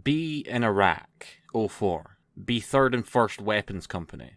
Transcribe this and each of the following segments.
B in Iraq, 04. B 3rd and 1st Weapons Company.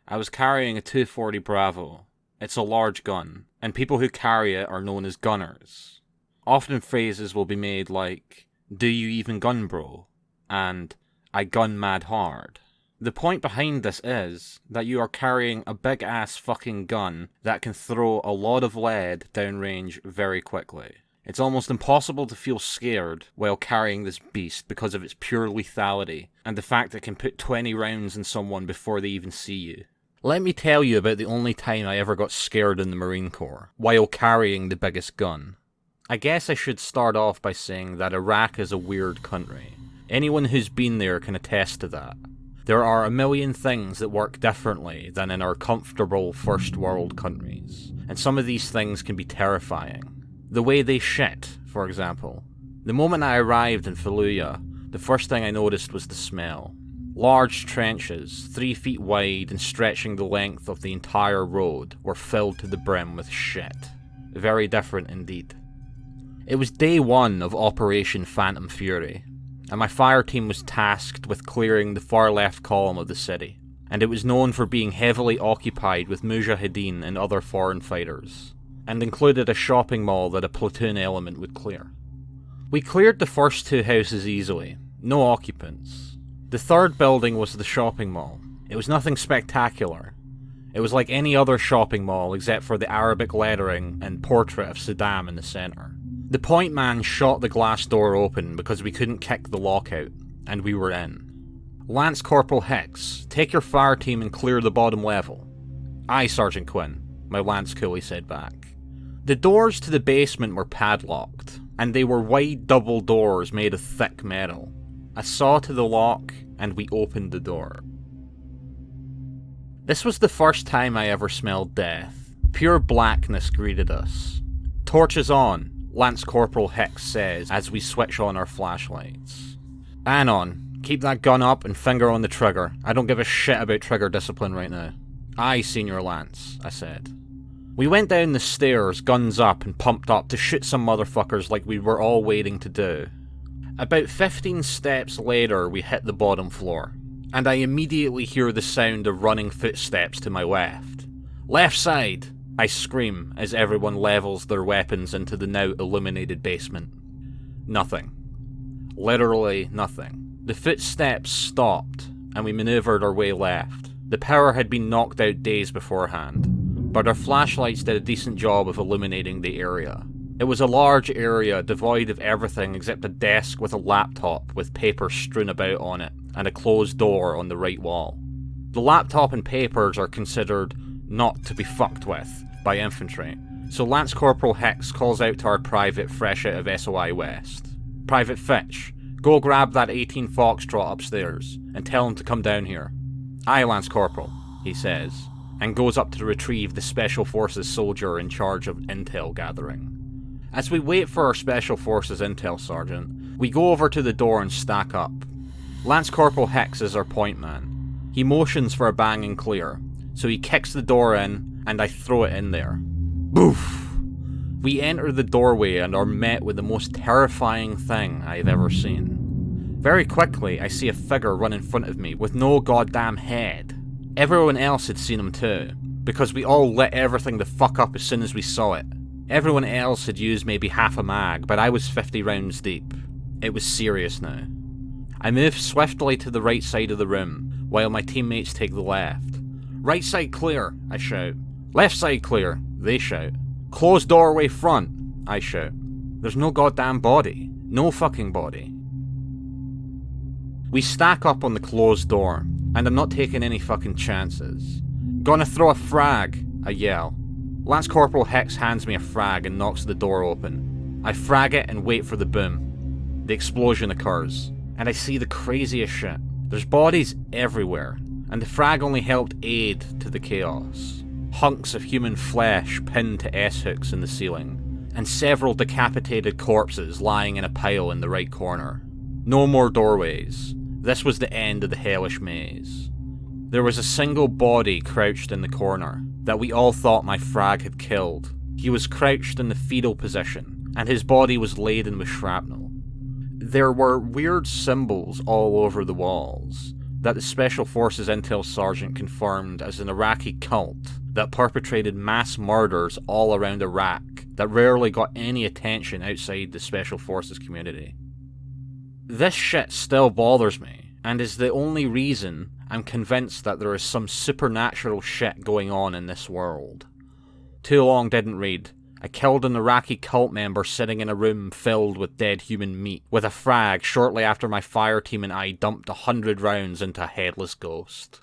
I was carrying a 240 Bravo. It's a large gun, and people who carry it are known as gunners. Often phrases will be made like, "Do you even gun, bro?" and "I gun mad hard." The point behind this is that you are carrying a big ass fucking gun that can throw a lot of lead downrange very quickly. It's almost impossible to feel scared while carrying this beast because of its pure lethality and the fact it can put 20 rounds in someone before they even see you. Let me tell you about the only time I ever got scared in the Marine Corps, while carrying the biggest gun. I guess I should start off by saying that Iraq is a weird country. Anyone who's been there can attest to that. There are a million things that work differently than in our comfortable first world countries, and some of these things can be terrifying. The way they shit, for example. The moment I arrived in Fallujah, the first thing I noticed was the smell. Large trenches, 3 feet wide and stretching the length of the entire road, were filled to the brim with shit. Very different indeed. It was day 1 of Operation Phantom Fury, and my fire team was tasked with clearing the far left column of the city, and it was known for being heavily occupied with Mujahideen and other foreign fighters, and included a shopping mall that a platoon element would clear. We cleared the first 2 houses easily, no occupants. The 3rd building was the shopping mall. It was nothing spectacular. It was like any other shopping mall except for the Arabic lettering and portrait of Saddam in the centre. The point man shot the glass door open because we couldn't kick the lock out, and we were in. "Lance Corporal Hicks, take your fire team and clear the bottom level." "Aye, Sergeant Quinn," my Lance coolie said back. The doors to the basement were padlocked, and they were wide double doors made of thick metal. I saw to the lock, and we opened the door. This was the first time I ever smelled death. Pure blackness greeted us. "Torches on," Lance Corporal Hicks says as we switch on our flashlights. "Anon, keep that gun up and finger on the trigger. I don't give a shit about trigger discipline right now." "Aye, Senior Lance," I said. We went down the stairs, guns up and pumped up to shoot some motherfuckers like we were all waiting to do. About 15 steps later we hit the bottom floor, and I immediately hear the sound of running footsteps to my left. "Left side!" I scream as everyone levels their weapons into the now illuminated basement. Nothing. Literally nothing. The footsteps stopped, and we manoeuvred our way left. The power had been knocked out days beforehand, but our flashlights did a decent job of illuminating the area. It was a large area devoid of everything except a desk with a laptop with papers strewn about on it, and a closed door on the right wall. The laptop and papers are considered not to be fucked with by infantry, so Lance Corporal Hicks calls out to our private fresh out of SOI West. "Private Fitch, go grab that 18 Foxtrot upstairs, and tell him to come down here." "Aye, Lance Corporal," he says, and goes up to retrieve the Special Forces soldier in charge of intel gathering. As we wait for our Special Forces intel sergeant, we go over to the door and stack up. Lance Corporal Hicks is our point man. He motions for a bang and clear, so he kicks the door in, and I throw it in there. Boof! We enter the doorway and are met with the most terrifying thing I've ever seen. Very quickly, I see a figure run in front of me with no goddamn head. Everyone else had seen him too, because we all lit everything the fuck up as soon as we saw it. Everyone else had used maybe half a mag, but I was 50 rounds deep. It was serious now. I move swiftly to the right side of the room, while my teammates take the left. "Right side clear," I shout. "Left side clear," they shout. "Closed doorway front," I shout. There's no goddamn body. No fucking body. We stack up on the closed door, and I'm not taking any fucking chances. "Gonna throw a frag," I yell. Lance Corporal Hicks hands me a frag and knocks the door open. I frag it and wait for the boom. The explosion occurs, and I see the craziest shit. There's bodies everywhere, and the frag only helped aid to the chaos. Hunks of human flesh pinned to S-hooks in the ceiling, and several decapitated corpses lying in a pile in the right corner. No more doorways. This was the end of the hellish maze. There was a single body crouched in the corner that we all thought my frag had killed. He was crouched in the fetal position, and his body was laden with shrapnel. There were weird symbols all over the walls that the Special Forces Intel Sergeant confirmed as an Iraqi cult that perpetrated mass murders all around Iraq that rarely got any attention outside the Special Forces community. This shit still bothers me, and is the only reason I'm convinced that there is some supernatural shit going on in this world. Too Long didn't read. I killed an Iraqi cult member sitting in a room filled with dead human meat, with a frag shortly after my fire team and I dumped 100 rounds into a headless ghost.